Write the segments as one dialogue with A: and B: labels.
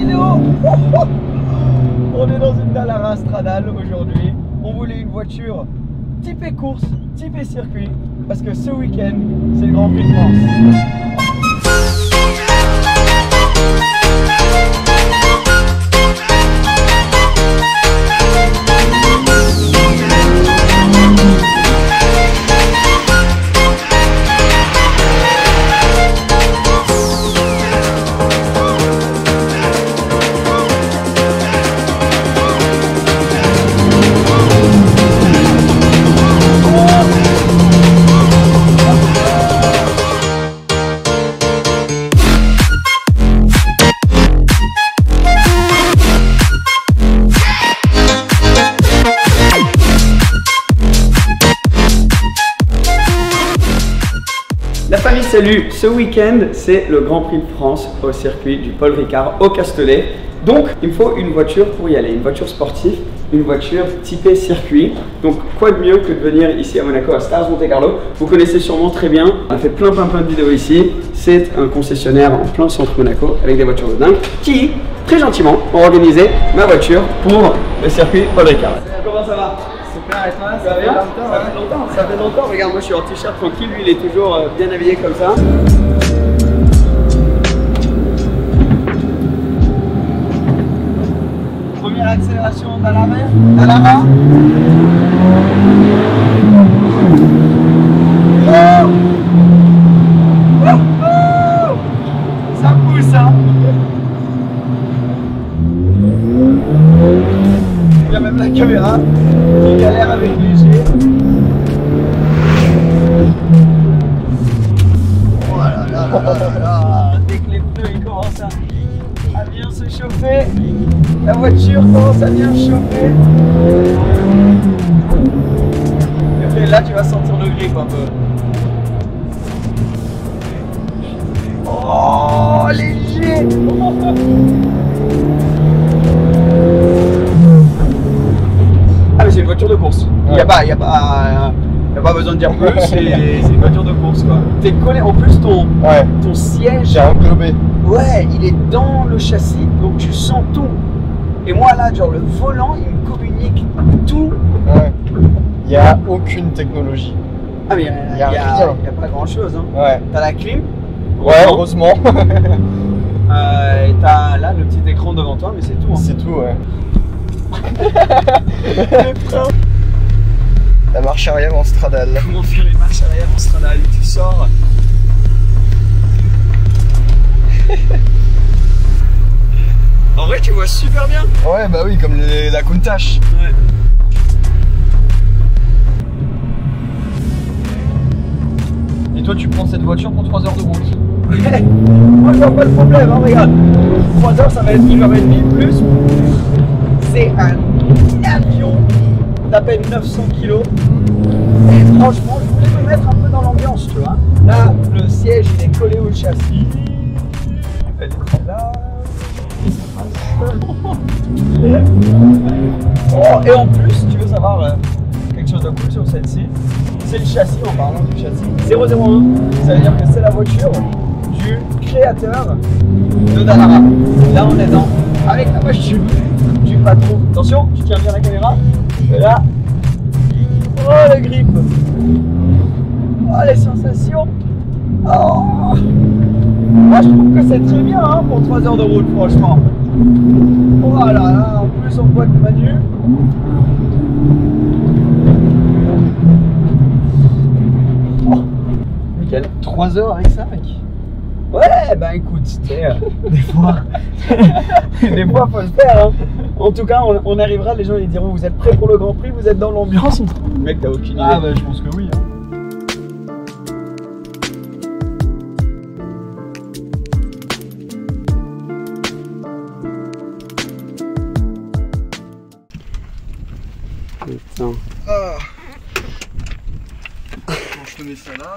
A: vidéo. On est dans une Dallara Stradale aujourd'hui. On voulait une voiture typée course, typée circuit, parce que ce week-end, c'est le Grand Prix de France. La famille Salut, ce week-end, c'est le Grand Prix de France au circuit du Paul Ricard au Castellet. Donc, il me faut une voiture pour y aller, une voiture sportive, une voiture typée circuit. Donc, quoi de mieux que de venir ici à Monaco, à Stars Monte Carlo. Vous connaissez sûrement très bien, on a fait plein de vidéos ici. C'est un concessionnaire en plein centre Monaco avec des voitures de dingue qui, très gentiment, ont organisé ma voiture pour le circuit Paul Ricard. Comment ça va?
B: Super, et toi?
A: Ça va bien? Ça fait longtemps. Ça fait longtemps. Regarde, moi je suis en t-shirt tranquille, lui il est toujours bien habillé comme ça. Première accélération dans la main. Dans la main. Oh! Oh! Ça pousse, hein? Il y a même la caméra qui galère avec les jets. Oh là là là là là. Dès que les pneus ils commencent à bien se chauffer, la voiture commence à bien chauffer. Et puis là tu vas sentir le grip un peu. Oh léger. Ah mais c'est une voiture de course. Il
B: Ouais.
A: n'y a pas besoin de dire plus, c'est une voiture de course quoi. T'es collé, en plus ton siège,
B: J'ai englobé.
A: ouais, il est dans le châssis, donc tu sens tout. Et moi là, genre le volant, il me communique tout.
B: Ouais. Il n'y a aucune technologie.
A: Ah mais il y a pas grand chose. Hein.
B: Ouais.
A: T'as la clim.
B: Ouais, heureusement.
A: Et t'as là le petit écran devant toi, mais c'est tout. Hein.
B: C'est tout, ouais.
A: Le frein.
B: La marche arrière en Stradale.
A: Comment faire les marches arrière en Stradale? Tu sors. En vrai, tu vois super bien.
B: Ouais, bah oui, comme la Countach.
A: Ouais.
B: Et toi, tu prends cette voiture pour 3 heures de route.
A: Moi, je vois pas le problème, hein, regarde. 3 heures, ça va être 1h30 plus. C'est un avion d'à peine 900 kg. Et franchement, je voulais me mettre un peu dans l'ambiance, tu vois. Là, le siège, il est collé au châssis. Elle est très là. Oh, et en plus, tu veux savoir quelque chose de cool sur celle-ci, c'est le châssis, en parlant du châssis 001. Ça veut dire que c'est la voiture du créateur de Dallara. Là, on est dans avec la voiture du patron. Attention, tu tiens bien la caméra. Et là, oh le grip, oh les sensations. Oh. Moi, je trouve que c'est très bien hein, pour 3 heures de route, franchement. Oh là là, en plus en boîte manu. Oh, nickel.
B: 3 heures avec ça, mec.
A: Ouais, bah écoute, des fois, des fois faut le faire. Hein. En tout cas, on arrivera, les gens ils diront vous êtes prêts pour le Grand Prix, vous êtes dans l'ambiance. Mec, t'as aucune idée.
B: Ah bah je pense que oui. Hein.
A: Putain.
B: Ah. Bon, je te mets ça là.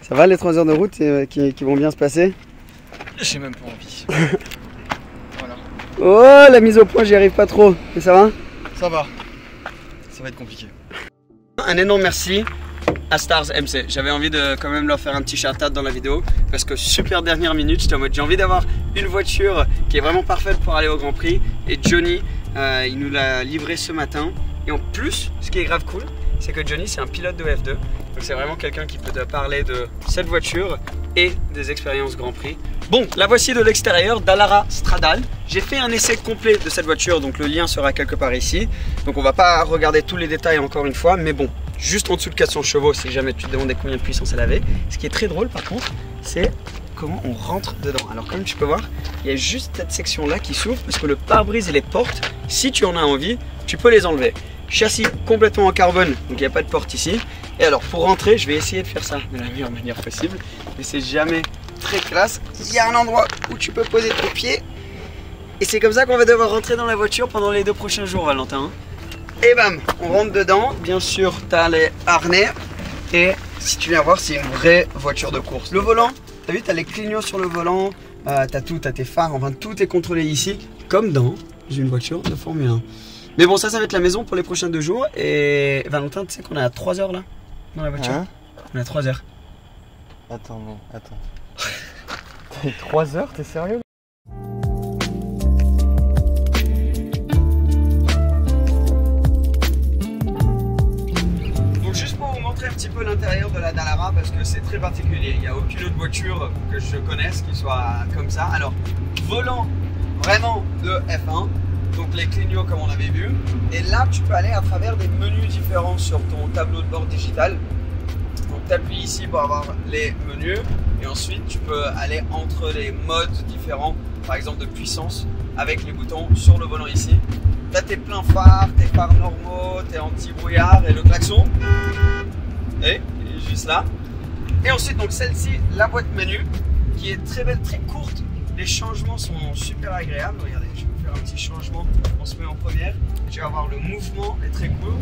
A: Ça va les 3 heures de route qui vont bien se passer?
B: J'ai même pas envie. Voilà.
A: Oh, la mise au point, j'y arrive pas trop. Mais ça va?
B: Ça va. Ça va être compliqué.
A: Un énorme merci à Stars MC. J'avais envie de quand même leur faire un petit shout-out dans la vidéo parce que super dernière minute, j'étais en mode j'ai envie d'avoir une voiture qui est vraiment parfaite pour aller au Grand Prix et Johnny, il nous l'a livré ce matin. Et en plus, ce qui est grave cool, c'est que Johnny c'est un pilote de F2, donc c'est vraiment quelqu'un qui peut te parler de cette voiture et des expériences Grand Prix. Bon, la voici de l'extérieur, Dallara Stradale. J'ai fait un essai complet de cette voiture, donc le lien sera quelque part ici. Donc on va pas regarder tous les détails encore une fois, mais bon, juste en dessous de 400 chevaux si jamais tu te demandais combien de puissance elle avait. Ce qui est très drôle par contre, c'est comment on rentre dedans. Alors comme tu peux voir, il y a juste cette section là qui s'ouvre parce que le pare-brise et les portes, si tu en as envie, tu peux les enlever. Châssis complètement en carbone, donc il n'y a pas de porte ici. Et alors pour rentrer, je vais essayer de faire ça de la meilleure manière possible, mais c'est jamais très classe. Il y a un endroit où tu peux poser tes pieds et c'est comme ça qu'on va devoir rentrer dans la voiture pendant les 2 prochains jours, Valentin. Et bam, on rentre dedans. Bien sûr, tu as les harnais et si tu viens voir, c'est une vraie voiture de course. Le volant, tu as vu, tu as les clignots sur le volant, tu as tout, tu as tes phares, enfin tout est contrôlé ici, comme dans une voiture de Formule 1. Mais bon, ça va être la maison pour les prochains 2 jours. Et Valentin, tu sais qu'on est à 3 heures là dans la voiture. On est à 3 heures.
B: Attends, mais attends. T'as 3 heures, t'es sérieux?
A: Donc juste pour vous montrer un petit peu l'intérieur de la Dallara, parce que c'est très particulier. Il n'y a aucune autre voiture que je connaisse qui soit comme ça. Alors, volant vraiment de F1. Donc les clignots comme on avait vu. Et là, tu peux aller à travers des menus différents sur ton tableau de bord digital. Donc tu appuies ici pour avoir les menus. Et ensuite, tu peux aller entre les modes différents, par exemple de puissance, avec les boutons sur le volant ici. Tu as tes pleins phares, tes phares normaux, tes anti-brouillard et le klaxon. Et il est juste là. Et ensuite, donc celle-ci, la boîte menu, qui est très belle, très courte. Les changements sont super agréables. Regardez, je vais faire un petit changement. On se met en première. Tu vas voir le mouvement est très cool.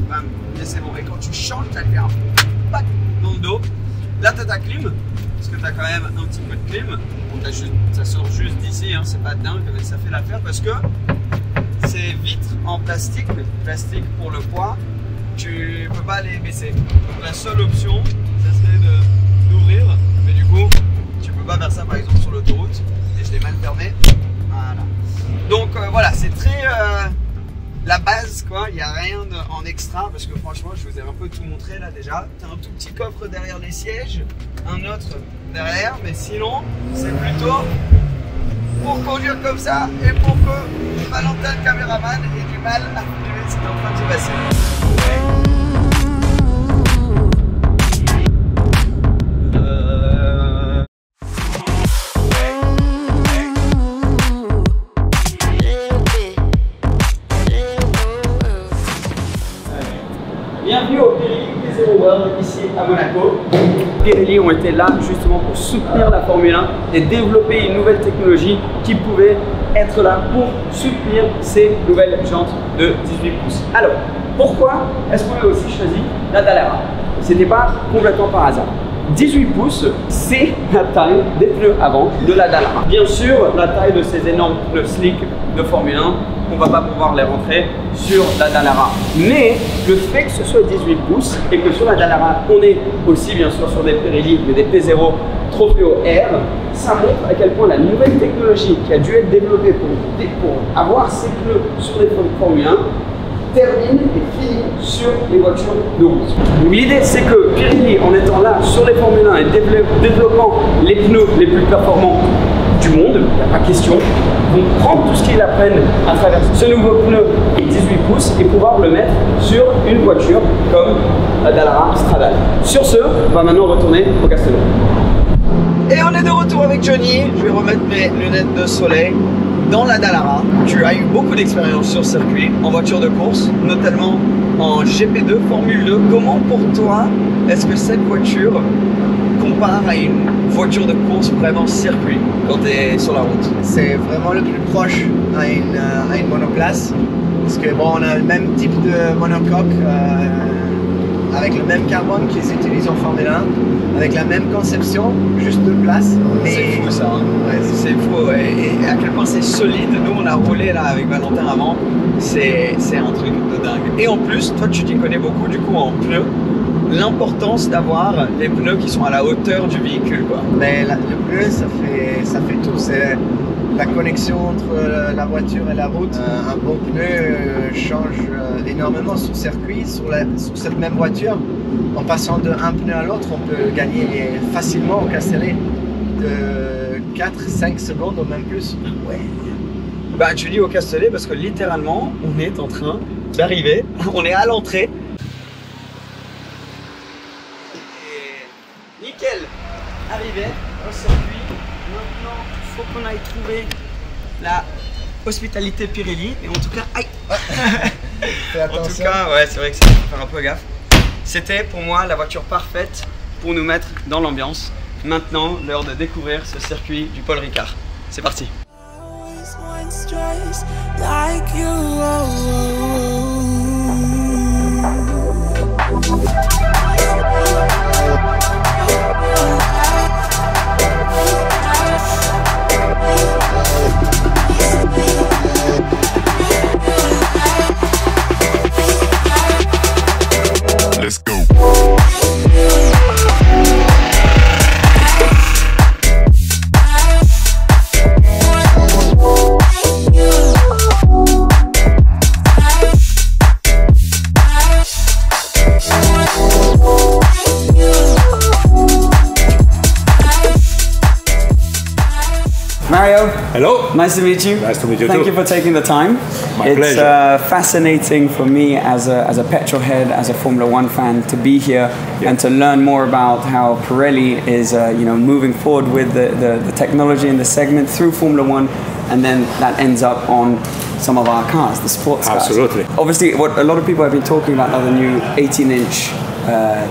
A: Bam, et c'est bon. Et quand tu changes, tu as fait un pack dans le dos. Là, tu as ta clim, parce que tu as quand même un petit peu de clim. Bon, ça sort juste d'ici, hein, c'est pas dingue, mais ça fait l'affaire parce que c'est vitres en plastique. Plastique pour le poids, tu peux pas les baisser. Donc la seule option, ça serait d'ouvrir, mais du coup, tu peux pas faire ça par exemple sur l'autoroute. Et je l'ai mal fermé. Voilà. Donc voilà, c'est très la base quoi, il n'y a rien en extra parce que franchement je vous ai un peu tout montré là déjà. Tu as un tout petit coffre derrière les sièges, un autre derrière, mais sinon c'est plutôt pour conduire comme ça et pour que Valentin le caméraman ait du mal à filmer ce qui est en train de se passer. Bienvenue au Pirelli P0 World ici à Monaco. Pirelli ont été là justement pour soutenir la Formule 1 et développer une nouvelle technologie qui pouvait être là pour soutenir ces nouvelles jantes de 18 pouces. Alors, pourquoi est-ce qu'on a aussi choisi la Dallara? C'était pas complètement par hasard. 18 pouces, c'est la taille des pneus avant de la Dallara. Bien sûr, la taille de ces énormes pneus slick de Formule 1, on va pas pouvoir les rentrer sur la Dallara. Mais le fait que ce soit 18 pouces et que sur la Dallara, on est aussi bien sûr sur des Pirelli, mais des P0 Trofeo R, ça montre à quel point la nouvelle technologie qui a dû être développée pour avoir ces pneus sur les Formule 1 termine et finit sur les voitures de route. L'idée c'est que Pirelli, en étant là sur les Formule 1 et développant les pneus les plus performants du monde, il n'y a pas question, vont prendre tout ce qu'ils apprennent à travers ce nouveau pneu 18 pouces et pouvoir le mettre sur une voiture comme la Dallara Stradale. Sur ce, on va maintenant retourner au Castello. Et on est de retour avec Johnny. Je vais remettre mes lunettes de soleil. Dans la Dallara, tu as eu beaucoup d'expérience sur circuit, en voiture de course, notamment en GP2, Formule 2. Comment pour toi, est-ce que cette voiture compare à une voiture de course vraiment circuit quand tu es sur la route?
C: C'est vraiment le plus proche à une monoplace, parce que bon, on a le même type de monocoque avec le même carbone qu'ils utilisent en Formule 1, avec la même conception, juste deux places.
A: C'est fou ça, hein.
C: Ouais,
A: C'est fou, ouais. Et à quel point c'est solide. Nous, on a roulé là avec Valentin avant. C'est un truc de dingue. Et en plus, toi, tu t'y connais beaucoup du coup en pneus. L'importance d'avoir les pneus qui sont à la hauteur du véhicule, quoi.
C: Mais le pneu, ça fait tout. C'est la connexion entre la voiture et la route. Un bon pneu change énormément sur circuit, sur cette même voiture. En passant d'un pneu à l'autre, on peut gagner facilement au Castellet de 4-5 secondes ou même plus.
A: Ouais. Bah, tu dis au Castellet parce que littéralement, on est en train d'arriver. On est à l'entrée. Et nickel. Arrivé au circuit. Maintenant, il faut qu'on aille trouver la hospitalité Pirelli. Et en tout cas, aïe.
C: Fais
A: En tout
C: attention.
A: cas, ouais, c'est vrai que ça faut faire un peu gaffe. C'était pour moi la voiture parfaite pour nous mettre dans l'ambiance. Maintenant, l'heure de découvrir ce circuit du Paul Ricard. C'est parti.
D: Let's go.
A: Mario,
E: Hello.
A: nice to meet you.
E: Nice to meet you
A: Thank
E: too.
A: you for taking the time.
E: My
A: it's
E: pleasure.
A: Fascinating for me as a petrol head, as a Formula One fan, to be here and to learn more about how Pirelli is, moving forward with the technology in the segment through Formula One, and then that ends up on some of our cars, the sports cars.
E: Absolutely.
A: Obviously, what a lot of people have been talking about are the new 18-inch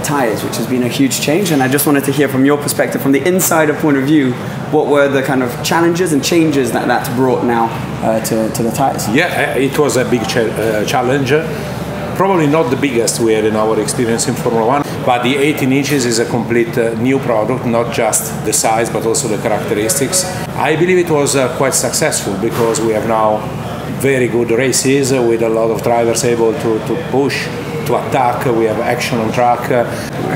A: tires, which has been a huge change, and I just wanted to hear from your perspective, from the insider point of view, what were the kind of challenges and changes that that's brought now to the tires?
E: Yeah, it was a big challenge. Probably not the biggest we had in our experience in Formula One, but the 18 inches is a complete new product, not just the size but also the characteristics. I believe it was quite successful because we have now very good races with a lot of drivers able to push, to attack. We have action on track.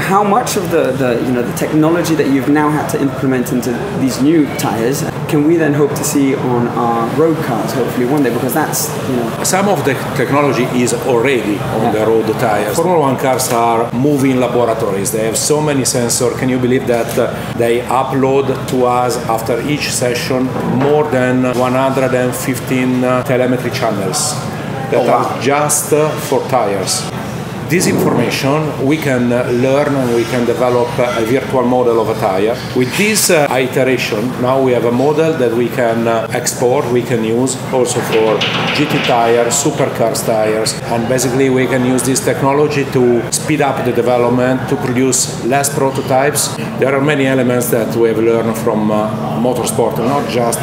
A: How much of the technology that you've now had to implement into these new tires can we then hope to see on our road cars hopefully one day, because that's
E: Some of the technology is already on the road tires. Formula One cars are moving laboratories. They have so many sensors. Can you believe that they upload to us after each session more than 115 telemetry channels that are just for tires? This information we can learn and we can develop a virtual model of a tire. With this iteration, now we have a model that we can export, we can use also for GT tires, supercars tires, and basically we can use this technology to speed up the development, to produce less prototypes. There are many elements that we have learned from motorsport, not just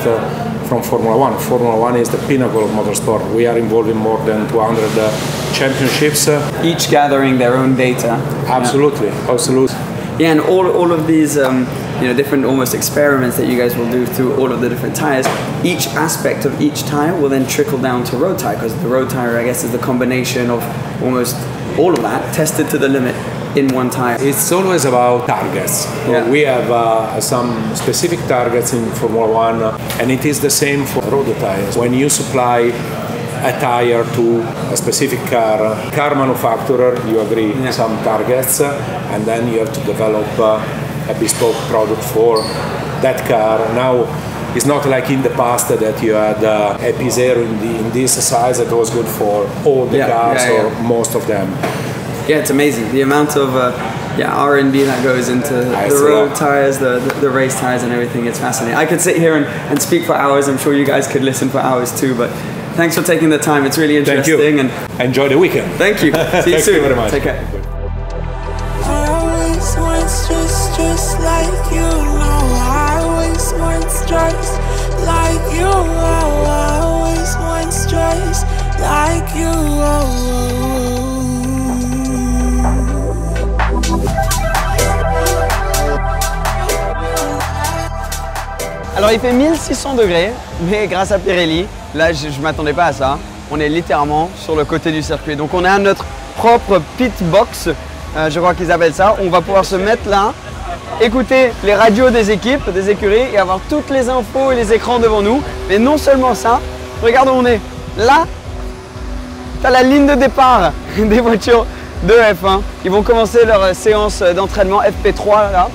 E: from Formula One. Formula One is the pinnacle of motorsport. We are involved in more than 200 championships.
A: each gathering their own data.
E: Absolutely, absolutely.
A: Yeah, and all of these different almost experiments that you guys will do through all of the different tires, each aspect of each tire will then trickle down to road tire, because the road tire, I guess, is the combination of almost all of that tested to the limit in one tire.
E: It's always about targets.
A: Yeah.
E: We have some specific targets in Formula One, and it is the same for road tires. When you supply a tire to a specific car manufacturer, you agree some targets, and then you have to develop a bespoke product for that car. Now, it's not like in the past that you had a P0 in this size that was good for all the cars or most of them.
A: Yeah, it's amazing the amount of R&D that goes into the road tires, the race tires, and everything. It's fascinating. I could sit here and speak for hours. I'm sure you guys could listen for hours too. But thanks for taking the time. It's really interesting.
E: Thank you.
A: And
E: enjoy the weekend.
A: Thank you. See you soon.
E: Thank you very much.
A: Take care.
F: I always want just like you. I always want just like you. I always want just like you.
A: Alors il fait 1600 degrés, mais grâce à Pirelli, là je ne m'attendais pas à ça, on est littéralement sur le côté du circuit. Donc on a notre propre pit box, je crois qu'ils appellent ça. On va pouvoir se mettre là, écouter les radios des équipes, des écuries et avoir toutes les infos et les écrans devant nous. Mais non seulement ça, regarde où on est. Là, tu as la ligne de départ des voitures de F1. Ils vont commencer leur séance d'entraînement FP3 là,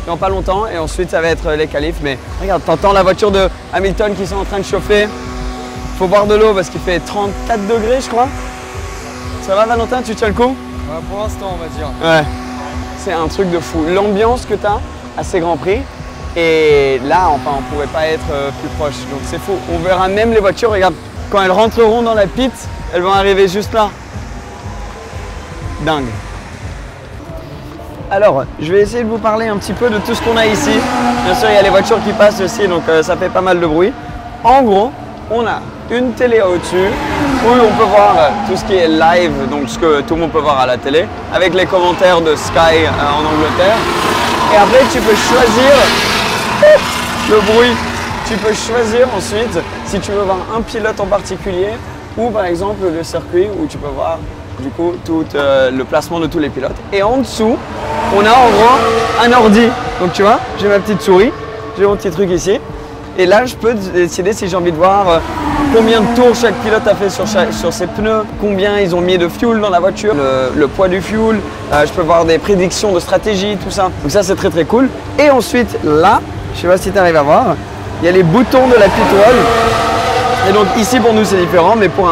A: dans pas longtemps. Et ensuite, ça va être les qualifs. Mais regarde, tu entends la voiture de Hamilton qui sont en train de chauffer. Il faut boire de l'eau parce qu'il fait 34 degrés, je crois. Ça va, Valentin, tu tiens le coup?
B: Pour l'instant, on va dire.
A: Ouais. C'est un truc de fou. L'ambiance que tu as à ces Grands Prix. Et là, enfin, on ne pouvait pas être plus proche. Donc c'est fou. On verra même les voitures. Regarde, quand elles rentreront dans la pit, elles vont arriver juste là. Dingue. Alors, je vais essayer de vous parler un petit peu de tout ce qu'on a ici. Bien sûr, il y a les voitures qui passent aussi, donc ça fait pas mal de bruit. En gros, on a une télé au-dessus où on peut voir tout ce qui est live, donc ce que tout le monde peut voir à la télé, avec les commentaires de Sky en Angleterre. Et après, tu peux choisir le bruit. Tu peux choisir ensuite si tu veux voir un pilote en particulier ou par exemple le circuit où tu peux voir du coup tout le placement de tous les pilotes. Et en dessous, on a en gros un ordi. Donc tu vois, j'ai ma petite souris, j'ai mon petit truc ici. Et là, je peux décider si j'ai envie de voir combien de tours chaque pilote a fait sur ses pneus, combien ils ont mis de fuel dans la voiture, le poids du fuel. Je peux voir des prédictions de stratégie, tout ça. Donc ça, c'est très très cool. Et ensuite, là, je sais pas si tu arrives à voir, il y a les boutons de la pit wall. Et donc ici, pour nous, c'est différent, mais pour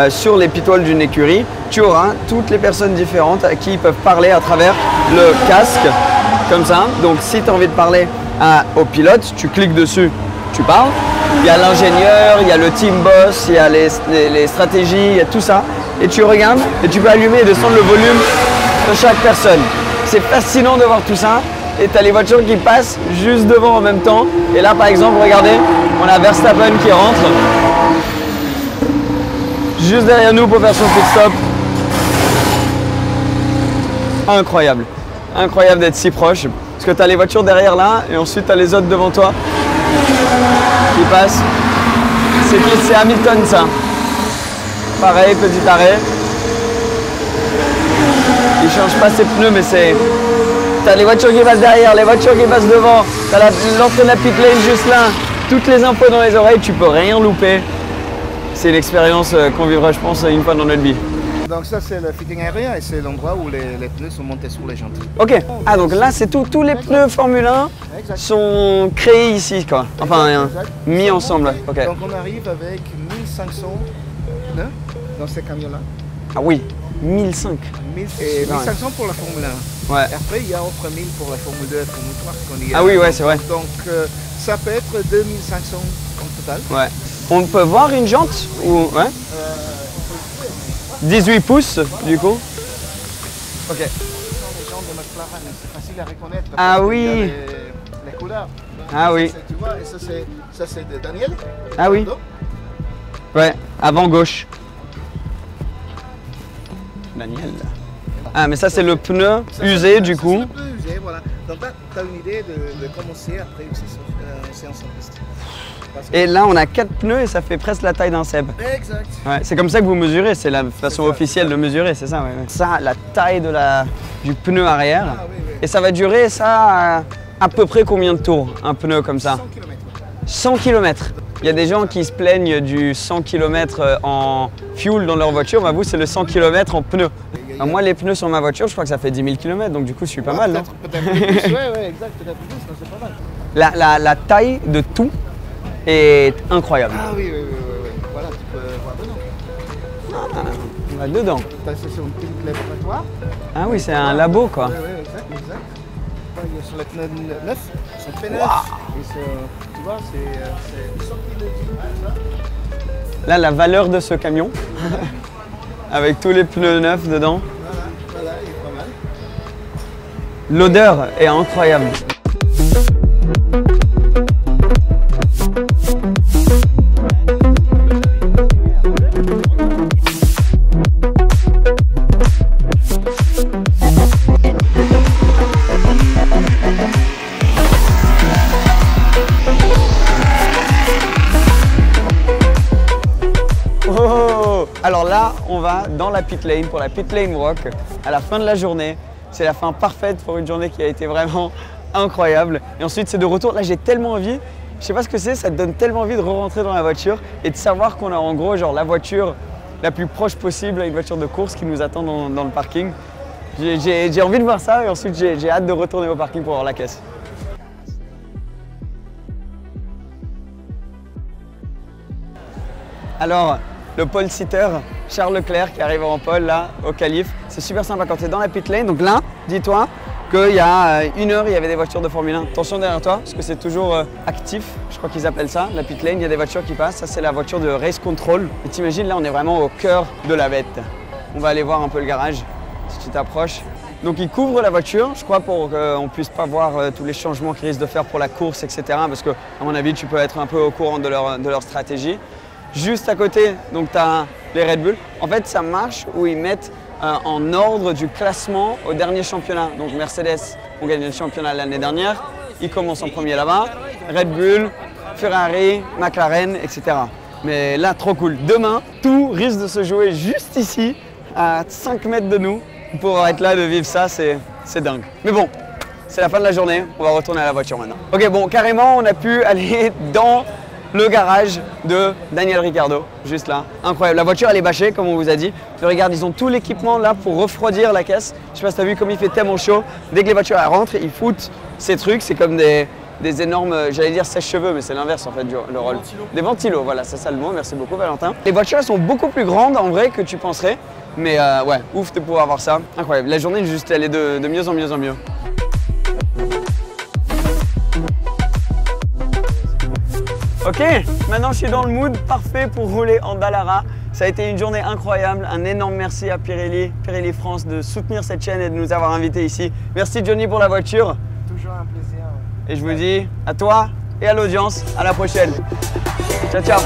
A: sur les pit walls d'une écurie, tu auras toutes les personnes différentes à qui ils peuvent parler à travers le casque, comme ça. Donc si tu as envie de parler au pilote, tu cliques dessus, tu parles. Il y a l'ingénieur, il y a le team boss, il y a les stratégies, il y a tout ça. Et tu regardes et tu peux allumer et descendre le volume de chaque personne. C'est fascinant de voir tout ça. Et tu as les voitures qui passent juste devant en même temps. Et là, par exemple, regardez, on a Verstappen qui rentre juste derrière nous pour faire son pit stop. Incroyable. Incroyable d'être si proche. Parce que tu as les voitures derrière là et ensuite tu as les autres devant toi qui passent. C'est qui? C'est Hamilton, ça. Pareil, petit arrêt. Il change pas ses pneus, mais c'est... T'as les voitures qui passent derrière, les voitures qui passent devant. T'as l'entrée de la pit lane juste là. Toutes les infos dans les oreilles, tu peux rien louper. C'est une expérience qu'on vivra, je pense, une fois dans notre vie.
C: Donc ça, c'est le fitting aérien et c'est l'endroit où les pneus sont montés sur les jantes.
A: Ok. Ah, donc là, c'est tout. Tous les pneus Formule 1 sont créés ici, quoi. Enfin, mis ensemble. Okay.
C: Donc on arrive avec 1500 pneus dans ces camions-là.
A: Ah oui, 1005.
C: Et 1500 pour la Formule 1.
A: Ouais.
C: Et après, il y a entre 1000 pour la Formule 2 et la Formule 3.
A: Ah oui, ouais, c'est vrai.
C: Donc ça peut être 2500 en total.
A: Ouais. On peut voir une jante ou... Ouais. 18 pouces, du coup. Ok.
C: Les jantes de McLaren, c'est facile à reconnaître.
A: Ah oui.
C: Les couleurs.
A: Ah oui.
C: Tu vois, et ça c'est de Daniel.
A: Ah oui. Ouais, avant gauche. Daniel. Ah, mais ça c'est le pneu usé du coup.
C: C'est le pneu usé, voilà. Donc là, tu as une idée de commencer après une séance en piste.
A: Et là, on a 4 pneus et ça fait presque la taille d'un Seb.
C: Exact.
A: Ouais, c'est comme ça que vous mesurez, c'est la façon officielle de mesurer, c'est ça. Ouais. Ça, la taille du pneu arrière.
C: Ah, oui, oui.
A: Et ça va durer ça à peu près combien de tours, un pneu comme ça?
C: 100 km.
A: 100 km. Il y a des gens qui se plaignent du 100 km en fuel dans leur voiture, bah vous c'est le 100 km en pneus. Alors moi les pneus sur ma voiture, je crois que ça fait 10 000 km, donc du coup je suis pas mal, non?
C: Peut-être plus, ouais, exact, peut-être plus, c'est pas mal.
A: La taille de tout est incroyable.
C: Ah oui, voilà, tu peux voir dedans.
A: Ah, on va dedans.
C: C'est une petite laboratoire.
A: Ah oui, c'est un labo quoi.
C: Oui, exact. Sur les pneus neufs, ils sont très neufs. Et tu vois, c'est sorti de type.
A: Là, la valeur de ce camion, avec tous les pneus neufs dedans.
C: Voilà, il est pas mal.
A: L'odeur est incroyable. là, on va dans la pit lane pour la pit lane walk à la fin de la journée. C'est la fin parfaite pour une journée qui a été vraiment incroyable. Et ensuite, c'est de retour. Là, j'ai tellement envie. Je sais pas ce que c'est, ça te donne tellement envie de re-rentrer dans la voiture et de savoir qu'on a en gros genre la voiture la plus proche possible à une voiture de course qui nous attend dans le parking. J'ai envie de voir ça et ensuite j'ai hâte de retourner au parking pour voir la caisse. Alors, le pole sitter, Charles Leclerc qui arrive en pole là, au qualif. C'est super sympa quand tu es dans la pit lane. Donc là, dis-toi qu'il y a 1 heure, il y avait des voitures de Formule 1. Attention derrière toi, parce que c'est toujours actif, je crois qu'ils appellent ça, la pit lane. Il y a des voitures qui passent. Ça, c'est la voiture de race control. Et t'imagines, là, on est vraiment au cœur de la bête. On va aller voir un peu le garage, si tu t'approches. Donc ils couvrent la voiture, je crois, pour qu'on ne puisse pas voir tous les changements qu'ils risquent de faire pour la course, etc. Parce que, à mon avis, tu peux être un peu au courant de leur stratégie. Juste à côté, donc tu as les Red Bull. En fait, ça marche où ils mettent en ordre du classement au dernier championnat. Donc Mercedes ont gagné le championnat l'année dernière. Ils commencent en premier là-bas. Red Bull, Ferrari, McLaren, etc. Mais là, trop cool. Demain, tout risque de se jouer juste ici, à 5 mètres de nous. Pour être là, de vivre ça, c'est dingue. Mais bon, c'est la fin de la journée. On va retourner à la voiture maintenant. Ok, bon, carrément, on a pu aller dans le garage de Daniel Ricciardo, juste là. Incroyable. La voiture, elle est bâchée, comme on vous a dit. Et regarde, ils ont tout l'équipement là pour refroidir la caisse. Je sais pas si tu as vu comme il fait tellement chaud. Dès que les voitures elles rentrent, ils foutent ces trucs. C'est comme des énormes, j'allais dire sèche-cheveux, mais c'est l'inverse en fait, le rôle. Des ventilos, voilà, c'est ça le mot. Merci beaucoup, Valentin. Les voitures, elles sont beaucoup plus grandes en vrai que tu penserais. Mais ouais, ouf de pouvoir voir ça. Incroyable. La journée, juste, elle est de mieux en mieux en mieux. Ok, maintenant je suis dans le mood parfait pour rouler en Dallara. Ça a été une journée incroyable. Un énorme merci à Pirelli France de soutenir cette chaîne et de nous avoir invités ici. Merci Johnny pour la voiture.
C: Toujours un plaisir.
A: Et je vous dis à toi et à l'audience, à la prochaine. Ciao, ciao.